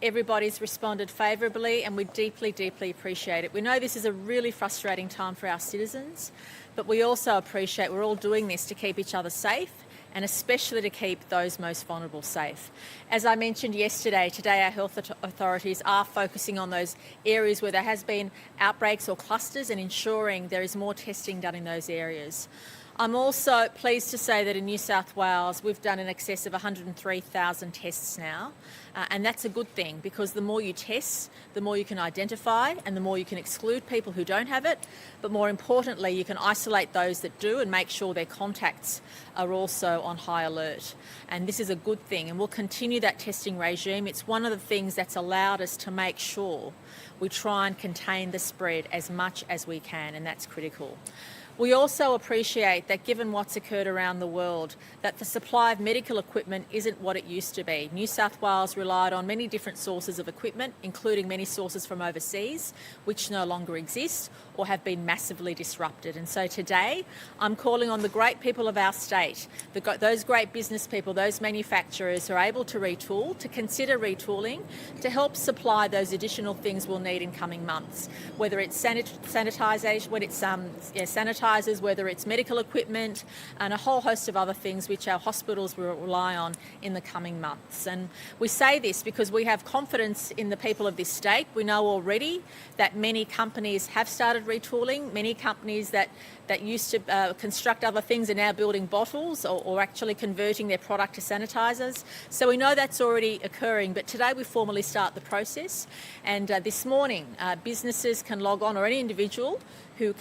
Everybody's responded favourably, and we deeply, deeply appreciate it. We know this is a really frustrating time for our citizens, but we also appreciate we're all doing this to keep each other safe, and especially to keep those most vulnerable safe. As I mentioned yesterday, today our health authorities are focusing on those areas where there has been outbreaks or clusters and ensuring there is more testing done in those areas. I'm also pleased to say that in New South Wales we've done in excess of 103,000 tests now, and that's a good thing, because the more you test, the more you can identify and the more you can exclude people who don't have it, but more importantly you can isolate those that do and make sure their contacts are also on high alert. And this is a good thing, and we'll continue that testing regime. It's one of the things that's allowed us to make sure we try and contain the spread as much as we can, and that's critical. We also appreciate that, given what's occurred around the world, that the supply of medical equipment isn't what it used to be. New South Wales relied on many different sources of equipment, including many sources from overseas, which no longer exist or have been massively disrupted. And so today, I'm calling on the great people of our state, those great business people, those manufacturers who are able to retool, to consider retooling, to help supply those additional things we'll need in coming months, whether it's sanitisation, sanitisers, whether it's medical equipment, and a whole host of other things which our hospitals will rely on in the coming months. And we say this because we have confidence in the people of this state. We know already that many companies have started retooling. Many companies that used to construct other things are now building bottles or actually converting their product to sanitisers. So we know that's already occurring, but today we formally start the process. And this morning, businesses can log on, or any individual who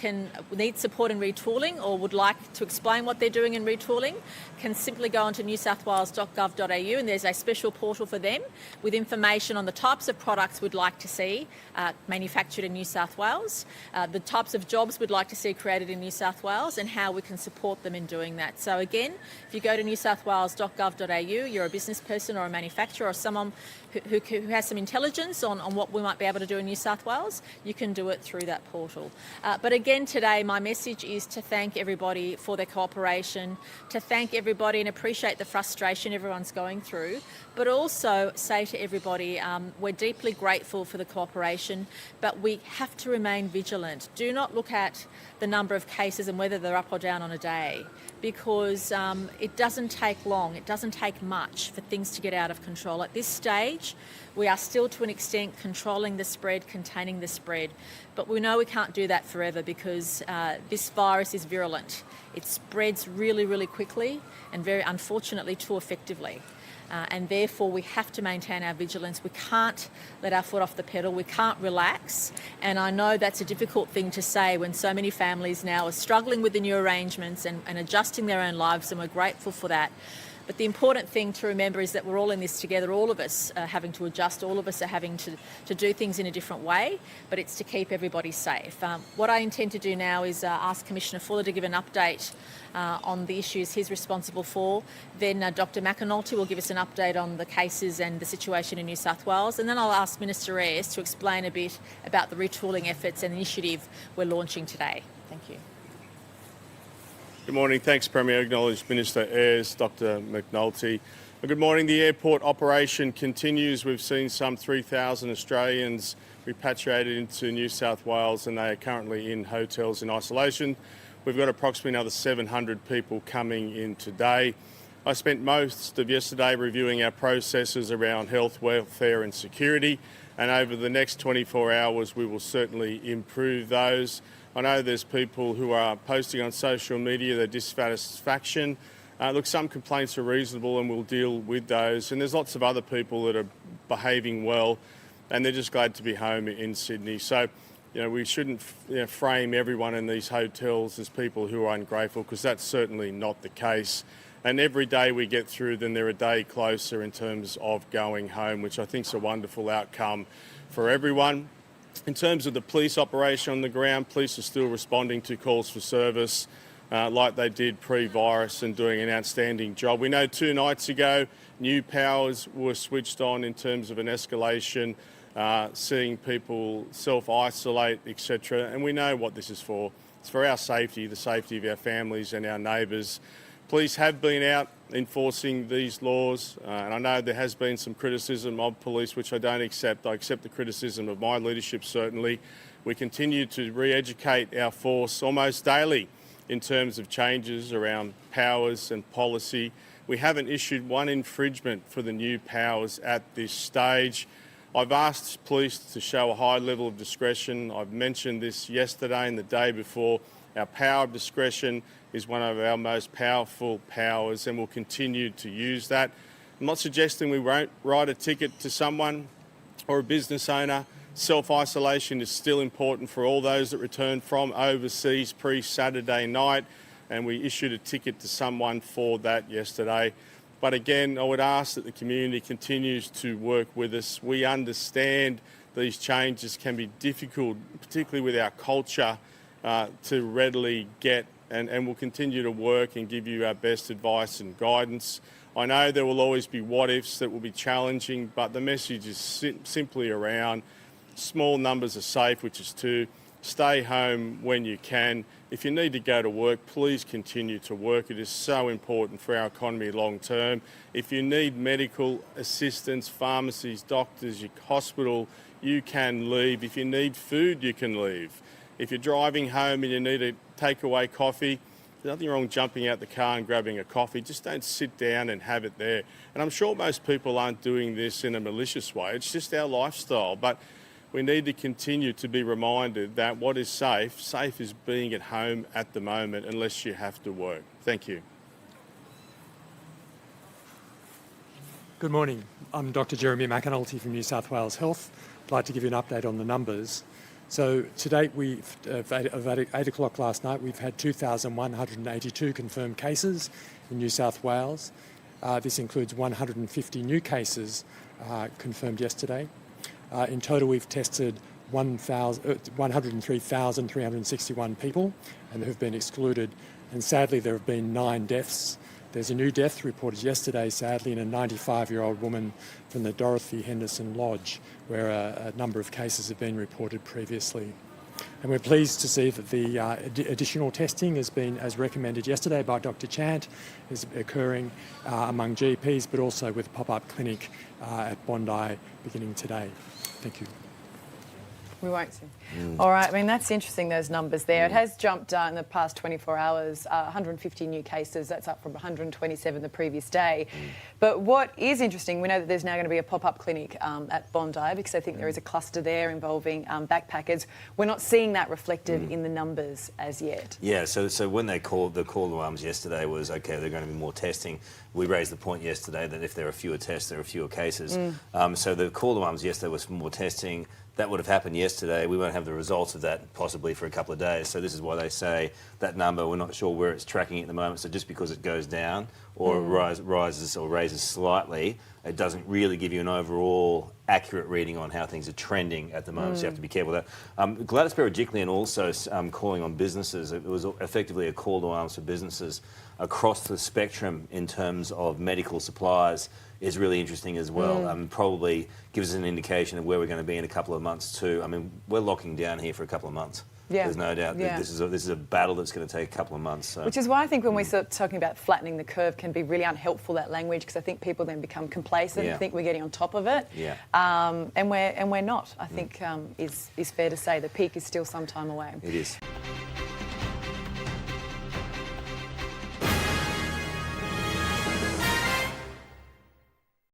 need support in retooling or would like to explain what they're doing in retooling can simply go onto newsouthwales.gov.au, and there's a special portal for them with information on the types of products we'd like to see manufactured in New South Wales, the types of jobs we'd like to see created in New South Wales, and how we can support them in doing that. So again, if you go to newsouthwales.gov.au, you're a business person or a manufacturer or someone who has some intelligence on what we might be able to do in New South Wales, you can do it through that portal. But again today, my message is to thank everybody for their cooperation, to thank everybody and appreciate the frustration everyone's going through, but also say to everybody, we're deeply grateful for the cooperation, but we have to remain vigilant. Do not look at the number of cases and whether they're up or down on a day, because it doesn't take long, it doesn't take much for things to get out of control. At this stage, we are still to an extent controlling the spread, containing the spread, but we know we can't do that forever, because this virus is virulent. It spreads really, really quickly and very unfortunately too effectively. And therefore we have to maintain our vigilance. We can't let our foot off the pedal. We can't relax. And I know that's a difficult thing to say when so many families now are struggling with the new arrangements and adjusting their own lives, and we're grateful for that. But the important thing to remember is that we're all in this together. All of us are having to adjust. All of us are having to do things in a different way, but it's to keep everybody safe. What I intend to do now is ask Commissioner Fuller to give an update on the issues he's responsible for. Then Dr McAnulty will give us an update on the cases and the situation in New South Wales. And then I'll ask Minister Ayres to explain a bit about the retooling efforts and initiative we're launching today. Thank you. Good morning. Thanks, Premier. Acknowledged Minister Ayres, Dr McNulty. Good morning. The airport operation continues. We've seen some 3,000 Australians repatriated into New South Wales, and they are currently in hotels in isolation. We've got approximately another 700 people coming in today. I spent most of yesterday reviewing our processes around health, welfare and security, and over the next 24 hours we will certainly improve those. I know there's people who are posting on social media their dissatisfaction. Look, some complaints are reasonable and we'll deal with those. And there's lots of other people that are behaving well and they're just glad to be home in Sydney. So, we shouldn't frame everyone in these hotels as people who are ungrateful, because that's certainly not the case. And every day we get through, then they're a day closer in terms of going home, which I think is a wonderful outcome for everyone. In terms of the police operation on the ground, police are still responding to calls for service like they did pre-virus and doing an outstanding job. We know 2 nights ago new powers were switched on in terms of an escalation, seeing people self-isolate, etc. And we know what this is for. It's for our safety, the safety of our families and our neighbours. Police have been out enforcing these laws, and I know there has been some criticism of police, which I don't accept. I accept the criticism of my leadership, certainly. We continue to re-educate our force almost daily in terms of changes around powers and policy. We haven't issued one infringement for the new powers at this stage. I've asked police to show a high level of discretion. I've mentioned this yesterday and the day before. Our power of discretion is one of our most powerful powers, and we'll continue to use that. I'm not suggesting we won't write a ticket to someone or a business owner. Self-isolation is still important for all those that return from overseas pre-Saturday night, and we issued a ticket to someone for that yesterday. But again, I would ask that the community continues to work with us. We understand these changes can be difficult, particularly with our culture, to readily get, and we'll continue to work and give you our best advice and guidance. I know there will always be what-ifs that will be challenging, but the message is simply around small numbers are safe, which is 2. Stay home when you can. If you need to go to work, please continue to work. It is so important for our economy long term. If you need medical assistance, pharmacies, doctors, your hospital, you can leave. If you need food, you can leave. If you're driving home and you need a takeaway coffee, there's nothing wrong jumping out the car and grabbing a coffee. Just don't sit down and have it there. And I'm sure most people aren't doing this in a malicious way. It's just our lifestyle. But we need to continue to be reminded that what is safe is being at home at the moment unless you have to work. Thank you. Good morning. I'm Dr. Jeremy McAnulty from New South Wales Health. I'd like to give you an update on the numbers. So to date, at 8 o'clock last night, we've had 2,182 confirmed cases in New South Wales. This includes 150 new cases confirmed yesterday. In total, we've tested 103,361 people and who've been excluded. And sadly, there have been 9 deaths. There's a new death reported yesterday, sadly, in a 95-year-old woman from the Dorothy Henderson Lodge, where a number of cases have been reported previously. And we're pleased to see that the additional testing has been, as recommended yesterday by Dr. Chant, is occurring among GPs, but also with a pop-up clinic at Bondi beginning today. Thank you. We won't see. All right, I mean, that's interesting, those numbers there. It has jumped in the past 24 hours, 150 new cases. That's up from 127 the previous day. But what is interesting, we know that there's now going to be a pop-up clinic at Bondi because I think there is a cluster there involving backpackers. We're not seeing that reflected in the numbers as yet. Yeah, so when they called, the call to arms yesterday was, OK, they're going to be more testing. We raised the point yesterday that if there are fewer tests, there are fewer cases. So the call to arms yesterday was for more testing. That would have happened yesterday. We won't have the results of that possibly for a couple of days. So this is why they say that number, we're not sure where it's tracking at the moment. So just because it goes down or rises or raises slightly, it doesn't really give you an overall accurate reading on how things are trending at the moment. So you have to be careful with that. Gladys Berejiklian also calling on businesses. It was effectively a call to arms for businesses across the spectrum in terms of medical supplies is really interesting as well. Probably gives us an indication of where we're going to be in a couple of months too. I mean, we're locking down here for a couple of months. Yeah. There's no doubt that this is a battle that's going to take a couple of months. So. Which is why I think when we're sort of talking about flattening the curve can be really unhelpful, that language, because I think people then become complacent and think we're getting on top of it. Yeah. And we're not. I think is fair to say the peak is still some time away. It is.